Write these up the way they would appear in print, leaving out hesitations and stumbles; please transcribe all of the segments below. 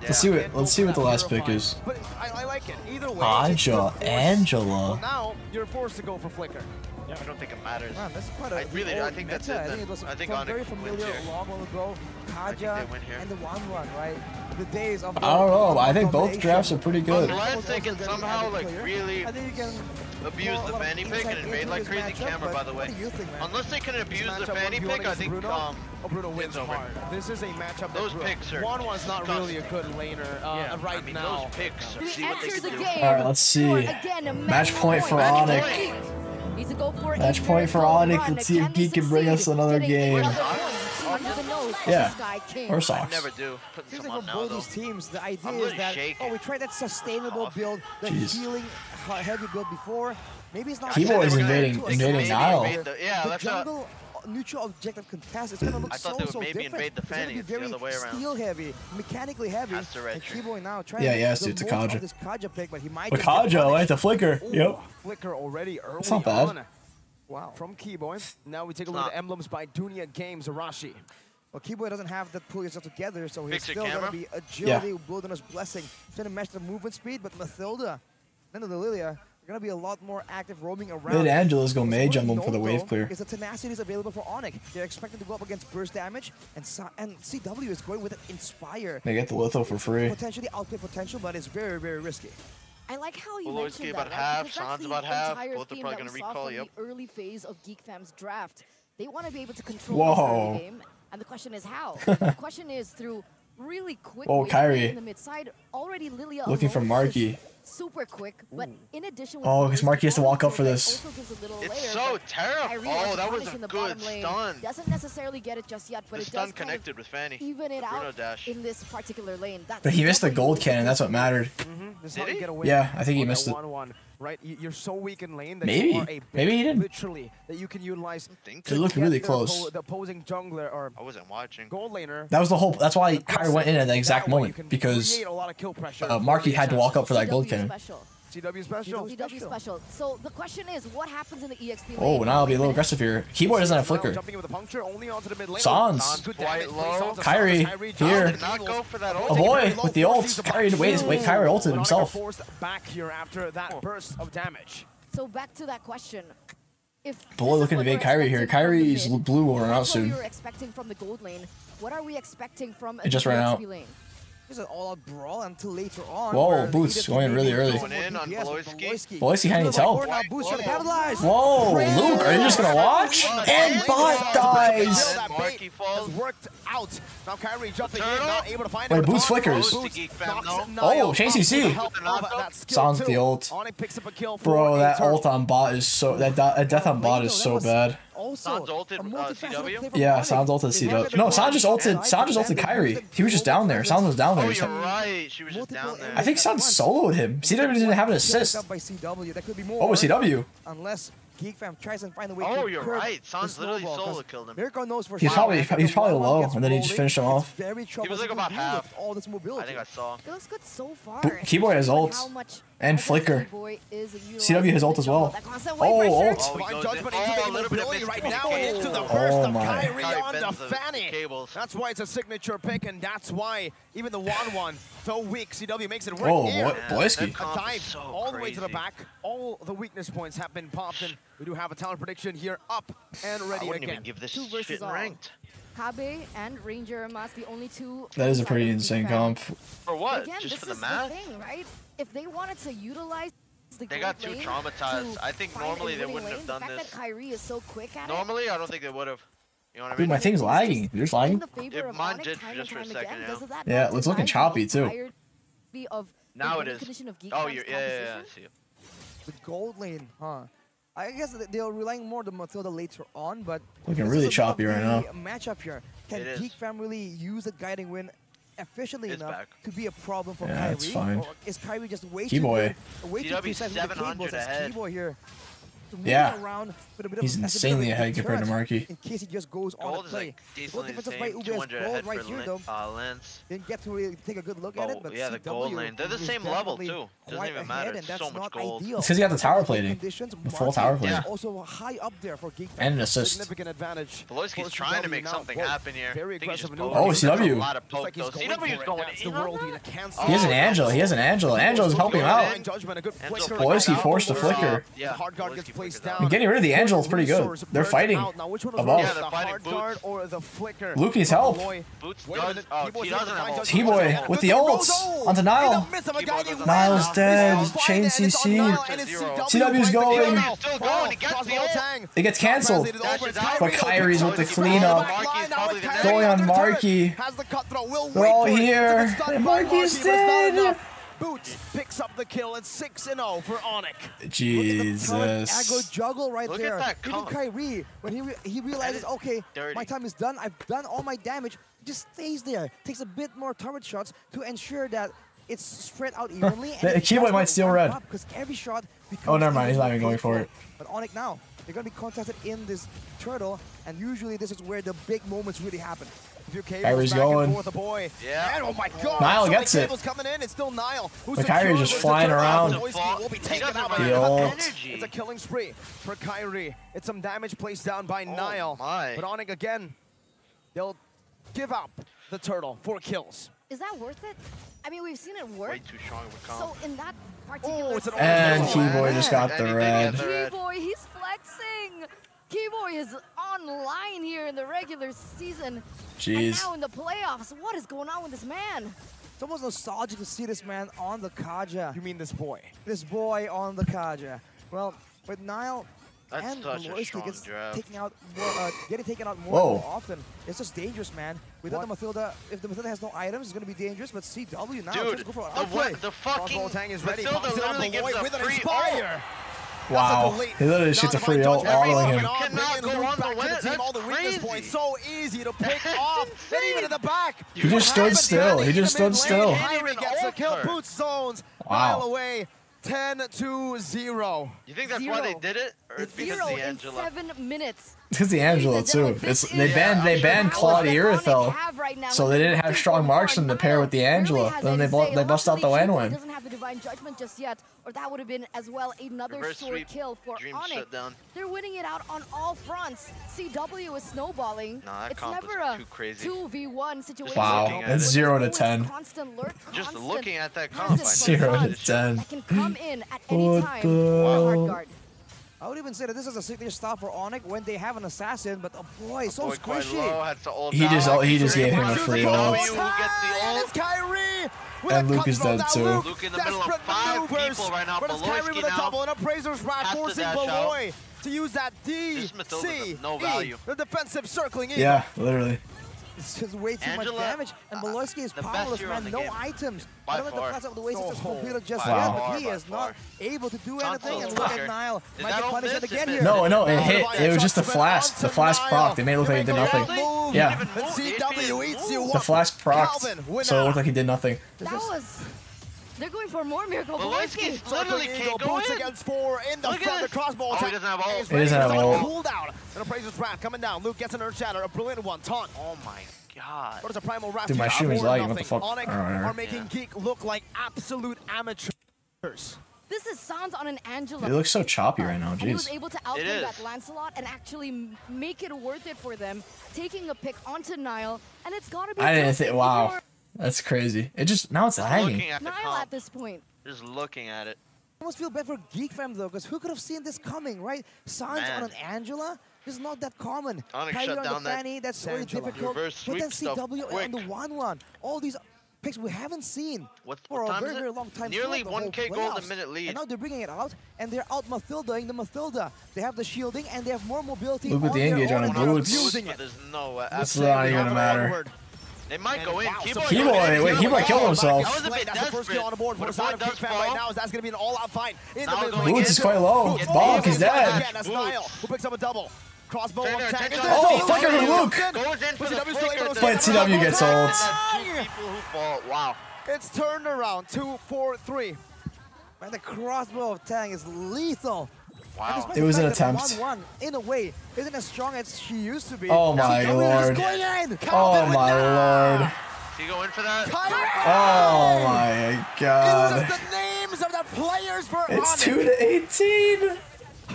Yeah. Let's see what the last pick is. But I like it. Either way, Angela. Well, now you're forced to go for Flicker. I don't think it matters. Man, that's quite a I think that's it. I think Onic very familiar a long while ago. Kaja and the 1-1, right? The days of. I don't know. I think both drafts are pretty good. Unless they can somehow like really abuse the fanny pick and invade like crazy camera, by the way. Unless they can abuse the fanny pick, I think Bruno wins hard. This is a matchup. Those picks are. 1-1's not really a good laner right now. Those picks. See what they can do. All right, let's see. Match point for Onic. Match point for Onic. Let's see if Geek can bring us another game. Yeah, or socks. Never do. Seems like for both these teams, the idea is that we tried that sustainable build, the healing heavy build before. Maybe it's not. Keyboard is invading Nile. Yeah, the jungle neutral objective contest is gonna look so different. Invade the fanny. It's gonna be very steel heavy, mechanically heavy. And Keyboy now trying to to Kaja. this Kaja pick, but he might. Kaja, right? The flicker. Yep. Flicker already early. It's not bad. Wow. From Keyboy, now we take a look at the emblems by Dunya Games Arashi. Well, Keyboy doesn't have that pull yourself together, so he's still going to be agility, wilderness blessing. He's going to match the movement speed, but Mathilda and the Lilia are going to be a lot more active roaming around. Mid Angela's go mage emblem for the wave clear. Is the tenacity is available for Onic. They're expected to go up against burst damage, and CW is going with an Inspire. They get the litho for free. Potentially outplay potential, but it's very, very risky. I like how you mentioned that, about half, Sean's about half. Both are probably going to recall, the early phase of Geekfam's draft. They want to be able to control the early game, and the question is how. The question is through really quick Kyrie in the mid side. Already Lilia looking for Marky. Super quick, but in addition, because Marky has to walk up for this. It's so terrible. Oh, that was a good stun. Doesn't necessarily get it just yet, but the stun connected with Fanny. Even it out in this particular lane. But he missed the gold cannon. That's what mattered. Did he? Yeah, I think he missed it. Right, you're so weak in lane that maybe you are a maybe he didn't. Literally, that you can utilize. It looked really close. The opposing jungler or I wasn't watching. Gold laner. That was the whole. That's why Kyrie went in at the exact moment because Marky had to walk up for that gold cannon. CW special. CW special. So the question is, what happens in the EXP lane? Oh, now I'll be a little aggressive here. Keyboard doesn't have flicker. Sans. Kyrie, here. A boy with the ult. Kyrie, wait, Kyrie ulted himself. Back here after that burst of damage. So back to that question. If boy looking to invade Kyrie here. Kyrie's blue will run out soon. What we were expecting from the gold lane. What are we expecting from it just ran out. Lane? This is an all-out brawl until later on. Whoa, Boots going in really early. Going in on Fwydchickn. Fwydchickn had needs help. Whoa, Luke, are you just gonna watch? And bot dies. Worked out. Now Kyrie jumping in, not able to find it. Wait, Boots flickers. Oh, Chain CC. Sans the ult. Bro, that ult on bot is so that death on bot is so bad. Sans ulted CW? Yeah, Sans ulted CW. No, Sans just ulted Kyrie. He was just down there. Sans was down there. Oh, you're right. She was just down there. I think Sans soloed him. CW didn't have an assist. Oh, CW. Unless Geekfam tries and find a way to you're right. Sans literally solo killed him. Miracle knows for he's probably low, and then he just finished him off. He was like about half. All this mobility. I think I saw. It looks good so far. Keyboy has ult. And flicker. CW has ult as well. Oh, ult. Oh my. That's why it's a signature pick, and that's why even the 1-1, though weak, CW makes it work. Oh, what? Fwydchickn. A dive all the way to the back. All the weakness points have been popped, and we do have a talent prediction here up and ready again. I wouldn't even give this shit ranked. Kabe and Ranger Mas, the only two. That is a pretty insane comp. For what? Again, just for the math? Right? If they wanted to utilize the they got too traumatized. I think normally they wouldn't have done this. That Kyrie is so quick at normally, I don't think they would have. You know what I mean? Dude, my thing's lagging. Yours lagging? Yeah, mine did just for a second. Yeah, it's looking choppy too. Now it is. Oh, yeah. I see it. The gold lane, huh? I guess they're relying more on Mathilda later on, but looking really choppy right now. Matchup here. Can Geekfam really use a guiding win efficiently enough to be a problem for Kyrie? It's fine. Or is Kyrie just way too precise with the cables as Keyboy here? Yeah. around with a bit He's insanely ahead compared to Marky. In case he just goes on Gold the is play. like decently the same. 200 ahead right for here, though. Lens. Didn't get to really take a good look at it, but yeah, the gold lane. They're the same level too. Doesn't even matter. It's so much gold. It's because he got the tower plating. The full tower plating. Yeah. Also high up there for Geek. And an assist. Significant advantage. Fwydchickn's trying to make something happen here. Very aggressive. Oh, CW. A lot of poke though. CW's going in on that. He has an Angela. He has an Angela. Angela's helping him out. Fwydchickn forced a flicker. Yeah. Hard guard gets placed I down. mean, getting rid of the Angela is pretty good. They're fighting above. Yeah, they're fighting Boots. Or the flicker. Luki's help. Boots does. Oh, he doesn't have ult. T-Boy with the ults onto Nile. Nile's dead. Chain CC. CW's going. Still going. He gets the ult. It gets cancelled. But Kyrie's with the cleanup. Going on Marky. They're all here. And Marky's dead. Boots picks up the kill. It's 6-0 for Onic. Jesus. Aggro juggle right Look there. at that Even Kyrie, when he realizes, okay, my time is done. I've done all my damage. Just stays there. Takes a bit more turret shots to ensure that it's spread out evenly. Keyboy might steal red. Because every shot Oh, never mind. He's not even going for it. But Onic now, they're going to be contested in this turtle, and usually this is where the big moments really happen. Kyrie's going. Yeah. And, oh my God. Nile gets it. Coming in. It's still Nile. But Kyrie's just flying around. The ult. It's a killing spree for Kyrie. It's some damage placed down by Nile. My. But Onic again, they'll give up the turtle for kills. Is that worth it? I mean, we've seen it work. Way too strong of a comp. So in that particular And Keyboy just got the red. Keyboy, he's flexing. Keyboy is online here in the regular season. Jeez. And now in the playoffs, what is going on with this man? It's almost nostalgic to see this man on the Kaja. You mean this boy? This boy on the Kaja. Well, with Nile and Fwydchickn gets getting taken out more often. It's just dangerous, man. Without the Mathilda, if the Mathilda has no items, it's going to be dangerous. But CW now, dude, go for the fucking Tang is ready. Mathilda literally gives a free ult. Wow, he literally shoots a free ult, autoing him. Cannot go on the win. That's crazy. So easy to pick off. And even in the back. He just stood still. He just stood still. Kyrie gets a kill. Boots zones. Mile away. 10-0. You think that's why they did it? Or it's because the Angela? In 7 minutes. Because the Angela too. They banned Claude Irithyll, so they didn't have strong marksman to pair with the Angela. Then they bust out the Landwin. Doesn't have the divine judgment just yet, or that would have been as well another short kill for Onic. They're winning it out on all fronts. CW is snowballing. It's never a 2v1 situation. Wow, it's 0 to 10. Just looking at that comp, 0 to 10. That can come in at any time for hard guard. I would even say that this is a signature style for Onic when they have an assassin, but boy, so squishy. He just gave him a free ult. It's Kyrie. And Luke is dead too. Luke in the middle of 5 people right now. Kyrie with a double and a Appraiser's Wrath forcing Beloy to use that D-C-E, the defensive circling E. Yeah, literally. It's just way too much damage, and Beloyski is powerless, man. No items. I don't know if the class of the waste is completed just yet, but he is not able to do anything. And look at Nile. Might get punished again here. No, it hit. It was just the flask. The flask proc. They made it look like he did nothing. Yeah. The flask proc, so it looked like he did nothing. That was... They're going for more miracle. Fwydchickn literally can't go in. Against 4 in the front. The crossbow attack. He doesn't have ult. He doesn't have ult. Pulled out. And Appraiser's Wrath coming down. Luke gets an Earth Shatter. A brilliant one. Taunt. Oh my God. What is a primal Wrath? Dude, my stream is lagging. What the fuck? Onic are making Geek look like absolute amateurs. This is Sans on an Angela. It looks so choppy right now. Jeez. And he was able to outplay that Lancelot and actually make it worth it for them, taking a pick onto Nile, and it's gotta be. I didn't think. Wow, that's crazy. It just now it's lagging. Nile at this point. Just looking at it. I almost feel bad for Geekfam though, because who could have seen this coming, right? Sans on an Angela. This is not that common. Onic shut down that Fanny, that's really difficult. But then CW on the 1-1. All these picks we haven't seen for a very, very long time. Nearly 1K gold a minute lead. And now they're bringing it out, and they're out Mathilda-ing the Mathilda. They have the shielding, and they have more mobility. Look at the engage on Boots. There's no It's not even gonna matter. They might go in. Keyboy killed himself. That was a bit desperate. On the board for the side of Geekfam right now. That's going to be an all-out fight. Boots is quite low. Bonk is dead. That's Nile, who picks up a double. Crossbow attack. Oh, flicker from Luke. But CW gets ult. Wow. It's turned around. 2-4-3. And the crossbow of Tang is lethal. Wow. It was an attempt. 1-1 in a way isn't as strong as she used to be. Oh my lord. Oh my lord. Is he going for that? Oh my god. It's just the names of the players for It's Onic. 2-18.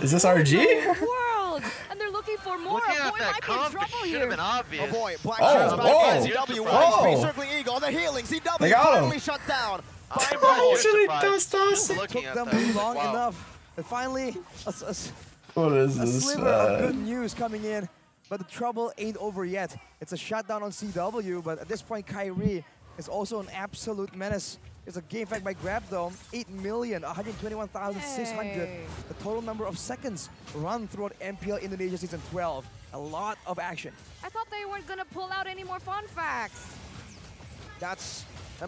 Is this RG? World, and they're looking for more. Looking Boy at that might be in comp, trouble it should here. have been obvious. Oh boy, Black Oh, Shirts back whoa. in. CW Whoa. circling Eagle, the healing. CW They got him. finally shut down. Took them too long enough. And finally, what is a this? sliver of good news coming in. But the trouble ain't over yet. It's a shutdown on CW, but at this point, Kyrie is also an absolute menace. It's a game fact by Grab though. 8,121,600. The total number of seconds run throughout MPL Indonesia Season 12. A lot of action. I thought they weren't gonna pull out any more fun facts. That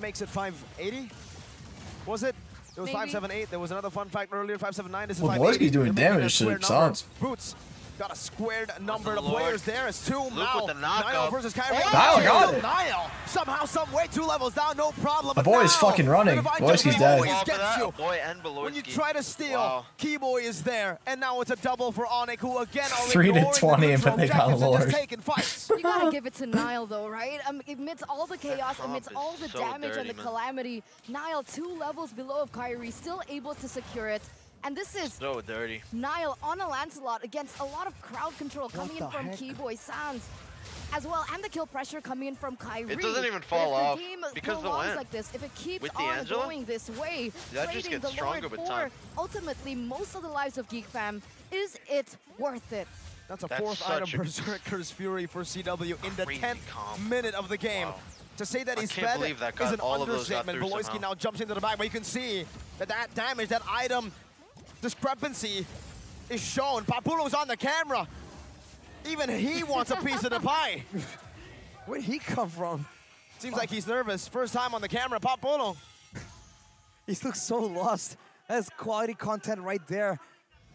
makes it 580. Was it? It was 578. There was another fun fact earlier. 579. This is 580. Wojtki's doing damage to the Sounds. Boots. Got a squared number of players there. It's 2 now. Niall versus Kyrie. Niall got it. Niall somehow, some way, 2 levels down, no problem. The boy is fucking running. Wojtki's dead. Boy and Beloyski. When you try to steal, Keyboy is there, and now it's a double for Onic, who again are 3-20, but they got Lord. You gotta give it to Niall though, right? Amidst all the chaos, amidst all the damage and the calamity, Niall 2 levels below of Kyrie, still able to secure it. And this is so dirty. Niall on a Lancelot against a lot of crowd control coming in from Keyboy Sans as well, and the kill pressure coming in from Kyrie. It doesn't even fall off because the win. Like this, if it keeps on going this way, that just gets stronger with time. Ultimately, most of the lives of Geekfam, is it worth it? That's a 4th item Berserker's Fury for CW in the 10th minute of the game. Wow. To say that he's fed is an understatement. Beloyski now jumps into the back, but you can see that damage, that item discrepancy is shown. Papulo's on the camera. Even he wants a piece of the pie. Where'd he come from? Seems like he's nervous. First time on the camera, Papulo. He looks so lost. That's quality content right there.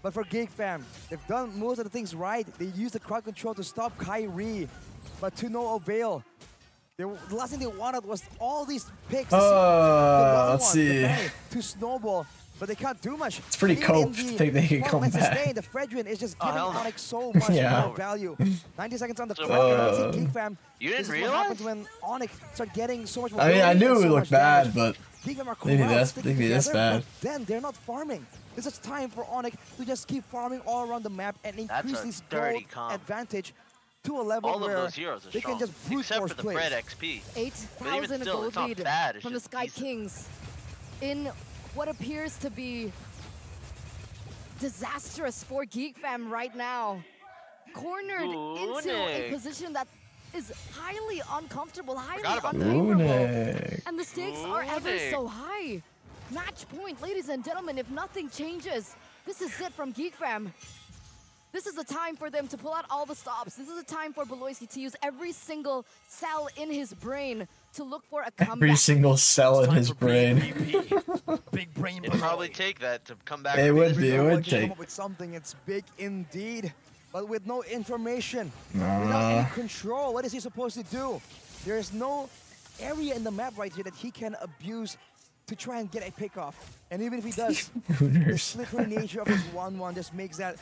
But for Geekfam, they've done most of the things right. They used the crowd control to stop Kyrie, but to no avail. The last thing they wanted was all these picks. Let's see. To snowball. But they can't do much. It's pretty cope. Think they can come back. The Fredrin is just giving Onic so much more value. 90 seconds on the clock. Geekfam. You didn't realize? What happens when Onic start getting so much more. I mean, I knew it looked bad, but maybe this bad. Then they're not farming. This is time for Onic to just keep farming all around the map and increase this gold advantage to a level where they can just brute force plays. 8,000 gold lead from the Sky Kings in what appears to be disastrous for Geekfam right now. Cornered into a position that is highly uncomfortable, highly unfavorable. And the stakes are ever so high. Match point, ladies and gentlemen, if nothing changes, this is it from Geekfam. This is the time for them to pull out all the stops. This is the time for Beloyski to use every single cell in his brain to look for a comeback. Every single cell in his brain. Big brain. It'd probably take that to come back. It would be. It would take. Come up with something. It's big indeed, but with no information, without any control. What is he supposed to do? There is no area in the map right here that he can abuse to try and get a pick off. And even if he does, the slippery nature of his 1-1 just makes that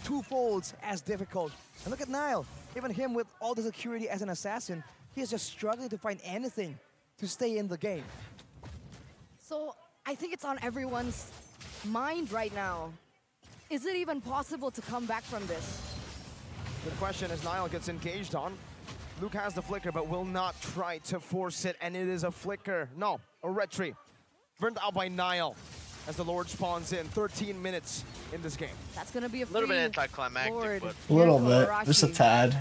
twofolds as difficult. And look at Niall. Even him with all the security as an assassin, he is just struggling to find anything to stay in the game. So I think it's on everyone's mind right now. Is it even possible to come back from this? Good question as Niall gets engaged on. Luke has the flicker but will not try to force it, and it is a flicker. No, a retry. Burned out by Niall as the Lord spawns in. 13 minutes in this game. That's going to be a little bit anticlimactic, but a little bit, just a tad.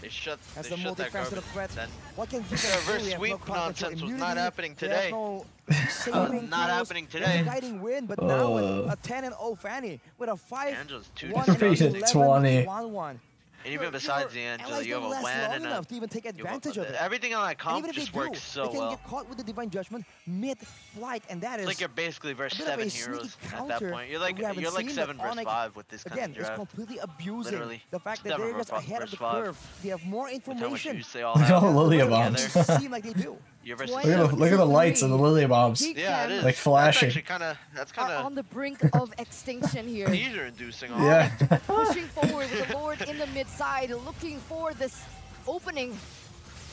They shut as the multifaceted threat. What can reverse sweep nonsense was not happening today. Not happening today. Guiding win, but now with a 10-0 Fanny with a 5-1 And even besides the Angela, you have a WAN and to even take advantage of it. Everything on that comp just works so well. They can get caught with the Divine Judgment mid-flight, and that is like you're basically versus 7 heroes at that point. You're like 7 versus 5 with this kind of draft. Again, it's completely abusing the fact that they're just ahead of the curve. They have more information. Look how Lily bombs. Seem like they do. Look at the lights and the lily bombs. Yeah, it is. Like flashing. That's kind of on the brink of extinction here. Teaser inducing. Yeah. Pushing forward with the Lord in the mid side, looking for this opening,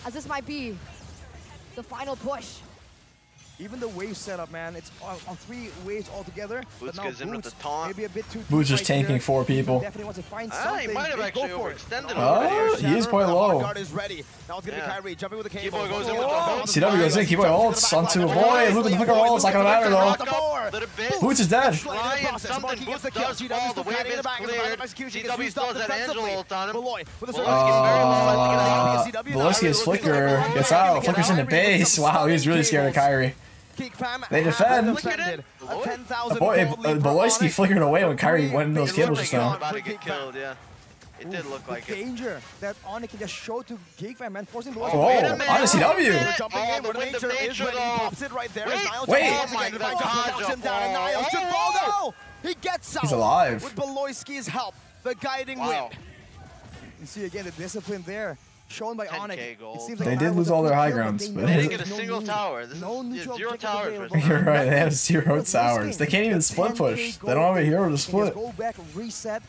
as this might be the final push. Even the wave setup, man, it's on 3 waves altogether. Boots gives him with the taunt. Maybe a bit too Boots just tanking 4 people. Definitely wants to find something. He might have actually overextended Oh, he is quite low. Guard is ready. Now it's gonna be Kyrie jumping with the cable. Goes in with the CW goes in, Keyboy ults onto a boy. Look at the flicker roll, it's not gonna matter though. Boots is dead. Something does fall, the wave is cleared. CW still has that Angela ult on him. Beloyski's flicker gets out. Flicker's in the base. Wow, he's really scared of Kyrie. They defend. Beloyski flickered away when Kyrie went into those cables just now. About to get killed, yeah. It did look like it. Danger that Onic can just show to Geekfam, man, forcing Beloyski. Oh, on the CW. Jumping in, the wind of nature though. Pops it right there. Wait. Oh my God. He gets out. He's alive. With Beloyski's help, the guiding wind. You see again the discipline there. Shown by Onic. It seems like they did lose all their high grounds, but they didn't get a single tower. This is 0 towers. You're right, they have 0 towers. They can't even split push. They don't have a hero to split.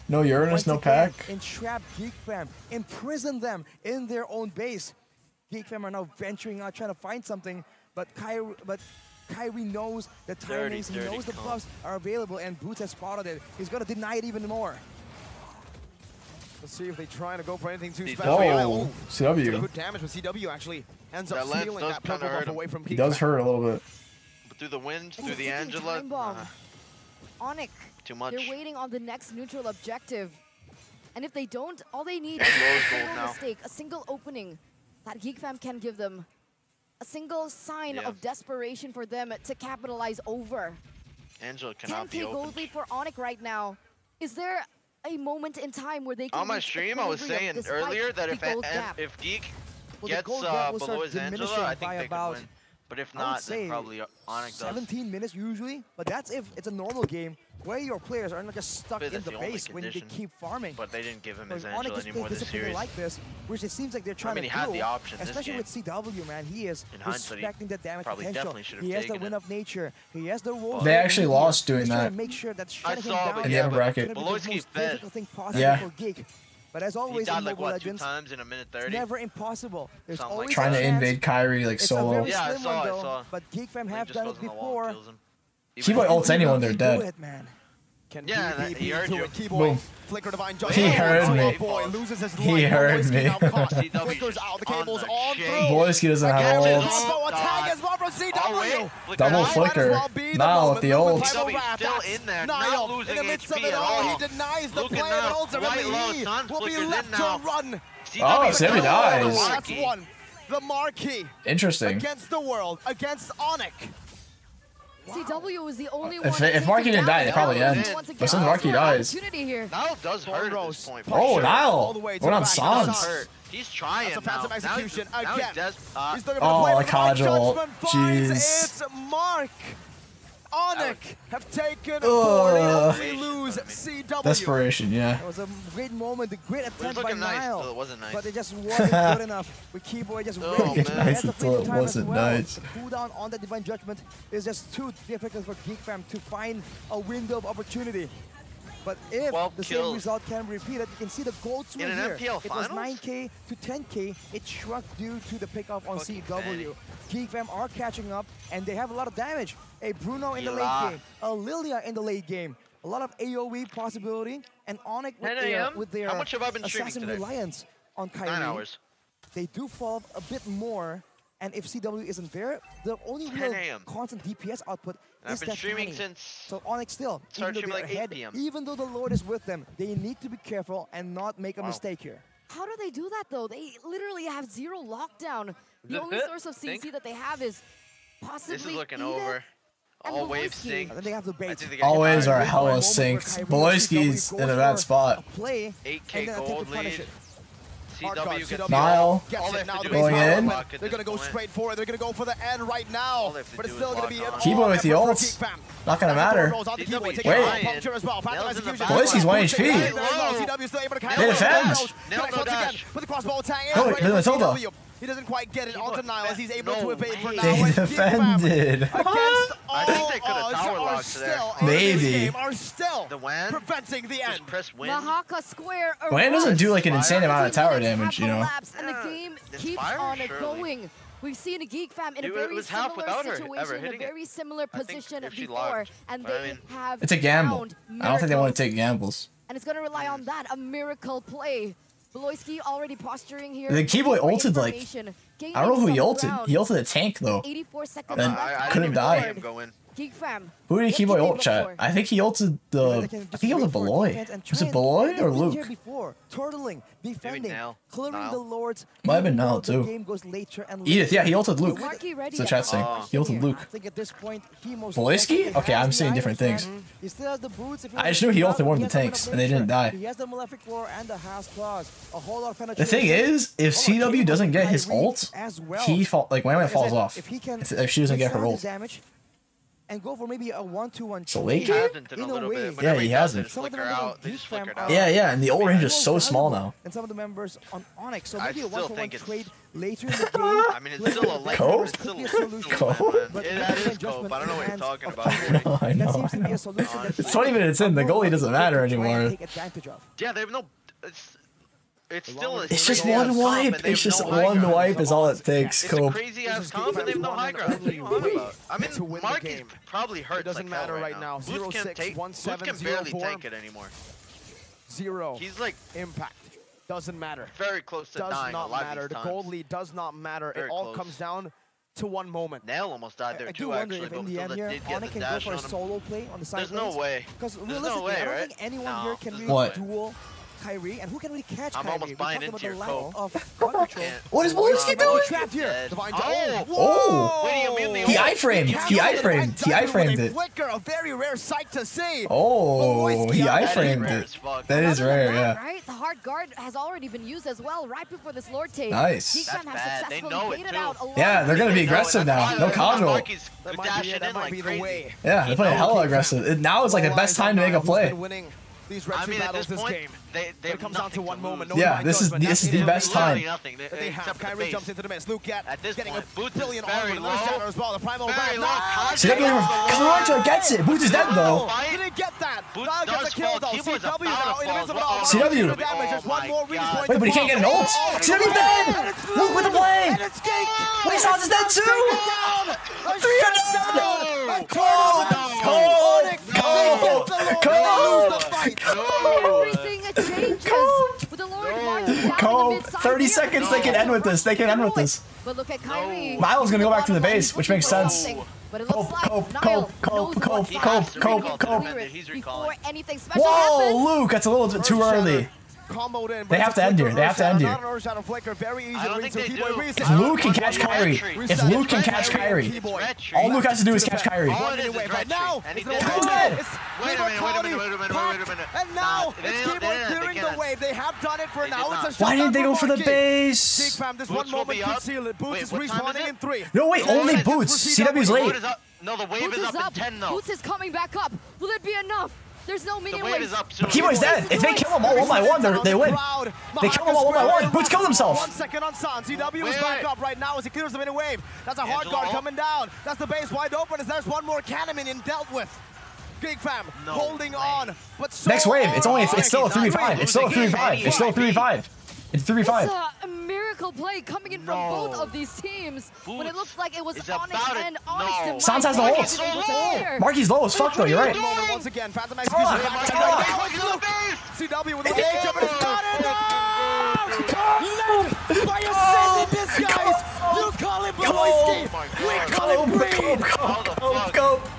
No Uranus, no pack. Entrap Geekfam, imprison them in their own base. Geekfam are now venturing out, trying to find something, but Kyrie knows the timings, he knows the buffs are available, and Boots has spotted it. He's gonna deny it even more. Let's see if they try to go for anything too special. Oh, CW. Good damage, but CW actually ends up stealing that purple buff away from Geekfam. He does hurt a little bit. But through the wind, through the Angela. Onic. Too much. They're waiting on the next neutral objective. And if they don't, all they need is a single mistake, a single opening that Geekfam can give them. A single sign of desperation for them to capitalize over. Angela cannot be open. 10K gold lead for Onic right now. Is there a moment in time where they can on my stream I was saying earlier that if Geek gets below his Angela, I think they could win. But if not, then probably Onic does. 17 minutes usually, but that's if it's a normal game where your players are not just stuck in the base when they keep farming. But they didn't give him his Angela anymore this series. Like this, which it seems like they're trying to do. He had the option especially with CW, man. He is respecting the damage potential. He has the win of nature. He has the roll. They actually lost doing that. Make sure that I saw, in the upper bracket. Beloyski's fed. Yeah. But as always, he died in like Mobile what, 2 Legends, times in a minute 30? It's never impossible. There's always trying to invade Kyrie like solo. Yeah, I saw. But Geekfam have done it before. Keyboy ults anyone, they're dead. Yeah, he heard you. Boom. He heard me. He heard me. Beloyski doesn't have ults. Double flicker. Now with the ult. Still in there, not losing HP at all. He denies the play, but ultimately he will be left to run. Oh, Sammy dies. That's one. The marquee. Interesting. Against the world, against Onic. CW is the only one. If Marky didn't die, they probably end. But since Marky dies. Nile does hurt at this point. Oh, Nile! Went on Sans. He's trying. That's a phantom execution again. Oh, like Hodgel. Jeez. It's Mark. Onic have taken 40. We lose CW. Desperation, yeah. It was a great moment, a great attempt by nice, Nile. it wasn't nice. But it just wasn't good enough. With Keyboy just ready. Nice until it wasn't nice. The cooldown on the Divine Judgment is just too difficult for Geekfam to find a window of opportunity. But if the same result can be repeated, you can see the gold swing here. It was 9K to 10K. It shrunk due to the pickoff on CW. Geekfam are catching up, and they have a lot of damage. A Bruno in the late game, a Lilia in the late game, a lot of AoE possibility, and Onic with their assassin reliance on Kyrie. 9 hours. They do fall a bit more, and if CW isn't there, the only real constant DPS output is that streaming since so Onic still, even though they're ahead, even though the Lord is with them, they need to be careful and not make a mistake here. How do they do that though? They literally have 0 lockdown. The only source of CC that they have is possibly this is looking over. All waves sink. All waves are hella sinks. Beloyski's in a bad spot. 8K gold lead. Nile going in. They're going to go straight for it. They're going to go for the end right now. But it's still going to be Keyboy with the ult. Not going to matter. Wait. Fwydchickn's 1 HP. They defend. Oh, wait, Matilda. He doesn't quite get it onto Nile as he's able to evade for now. They defended. Against I think they could have tower locked there. Maybe. Are still the WAN preventing the end. Just press win. Mahaka Square WAN doesn't do like an insane amount of tower damage, you know. And the game keeps on going. We've seen a Geekfam in a very similar situation, in a very similar position before, and they have. It's a gamble. I don't think they want to take gambles. And it's going to rely on that, a miracle play. Fwydchickn already posturing here. The Keyboy ulted like, I don't know who he ulted. He ulted a tank though. 84 seconds and couldn't die. Geekfam. Who did Keyboy ult, chat? I think he ulted the. I think he ulted Beloy. Was it Beloy or Luke? Turtling, defending, clearing the lords. Might have been Nile too. Edith, yeah, he ulted Luke. It's the chat saying. He ulted Luke. Fwydchickn? Okay, I'm saying different things. I just knew he ulted one of the tanks and they didn't die. The thing is, if CW doesn't get his ult, he like Wham falls off. If she doesn't get her ult. And go for maybe a 1-2-1 so late game? Yeah, he hasn't. Yeah, and the ult range is so small now. And some of the members on Onic, so maybe a 1-1 trade later in the game. I mean, it's still a late Cope? It's still a Cope? That is Cope. I don't know what you're talking about. I know. It's 20 minutes in, the goalie doesn't matter anymore. Yeah, they have no... It's still a it's just one wipe. It's just one wipe is all it takes. It's a crazy ass comp and they have no high ground. What are you on about? I mean, Marky's probably hurt. It doesn't matter right now. Boots can barely take it anymore. Zero. He's like impact. Doesn't matter. Very close to dying. Does not matter. The gold lead does not matter. It all comes down to one moment. Nail almost died there too, actually. If in the end here, Onic can go for a solo play on the side. There's no way. Because realistically, I don't think anyone here can really duel Kyrie, and who can really catch Kyrie? I'm almost buying into your Cope. What is Fwydchickn doing? Trapped here. Oh! He iframed. He iframed. He iframed it. Flicker, a very rare sight to see. Oh, he iframed it. That is rare, yeah. Right, the hard guard has already been used as well right before this Lord take. Nice. Geekfam has successfully baited out a lot. Yeah, they're gonna be aggressive now. No control. That might be the way. Yeah, they're playing hella aggressive. Now is like the best time to make a play. These battles this game. It comes down to one moment. Yeah, this is the best time. They have Kyrie jumps into the mess. Luke getting a Boots billion very on low. as well. The primal CW gets it. Boots is dead though. He didn't get that. Nile gets a kill though. CW now invincible. CW. There's one more respawn. Wait, but he can't get an ult. CW's dead. Luke with the play. And it's Geek. Wait, Sans is dead too. 300. Everything changes with the Lord Cope. 30 seconds. They can end with this. They can end with this. But look at Kyrie. Miles gonna go back to the base, which makes sense. But it looks like Nile knows what's before anything special happens. Whoa, Luke, that's a little bit too early. They have to end here. They have to end here. I don't think they do. If Luke can catch Kyrie, if Luke can catch Kyrie, all Luke has to do is catch Kyrie. Now, wait a minute. And now, it's Keyboy clearing the wave. They have done it for now. Why didn't they go for the base? Geekfam, this one moment could seal it. Boots is respawning in 3. No, wait, only Boots. CW's late. No, the wave is up in 10 though. Boots is coming back up. Will it be enough? There's no medium wave. Keyboy's dead. If they kill him all 1-by-1, they win. They kill him all 1-by-1. Boots killed himself. 1 second on Sans. CW is back up right now as he clears the mini wave. That's a hard guard coming down. That's the base wide open as there's one more cannon minion dealt with. Geekfam holding on. But so next wave. It's still a 3v5. It's still a 3v5. It's still a 3v5. It's 3v5. It's a miracle play coming in from both of these teams. When it looks like it was Onic and Onic. Sans has the ult. Marky's low as fuck though, you're right. Once again, Phantom execution. CW with the engage up and it's got it. Led by ascending this guys. You call it Fwydchickn. We call it Breed.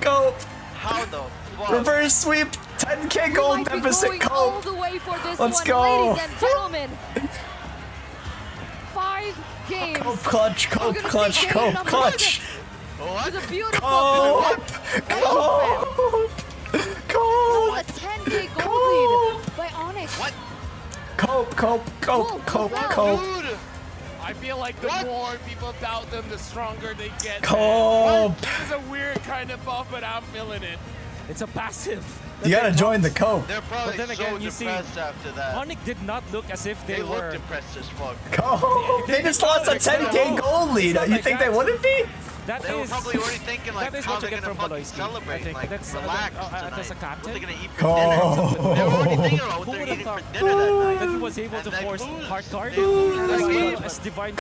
Go. How the fuck? Reverse sweep. 10k gold deficit. Cope. Let's go. Ladies and gentlemen. 5 games. Cope clutch. With a beautiful Cope. a 10k gold lead by Onic. What? Cope. Dude. I feel like the more people doubt them, the stronger they get. This is a weird kind of buff, but I'm feeling it. It's a passive. You gotta join the cope. They're probably so depressed after that. Onic did not look as if they were. Looked depressed as fuck. They just lost a 10K gold lead. You think they wouldn't be? They were probably already thinking like how they're gonna fucking celebrate, like relax tonight. What they're gonna eat for dinner. They were already thinking about what they're eating for dinner that night. That he was able to force hard card as divine.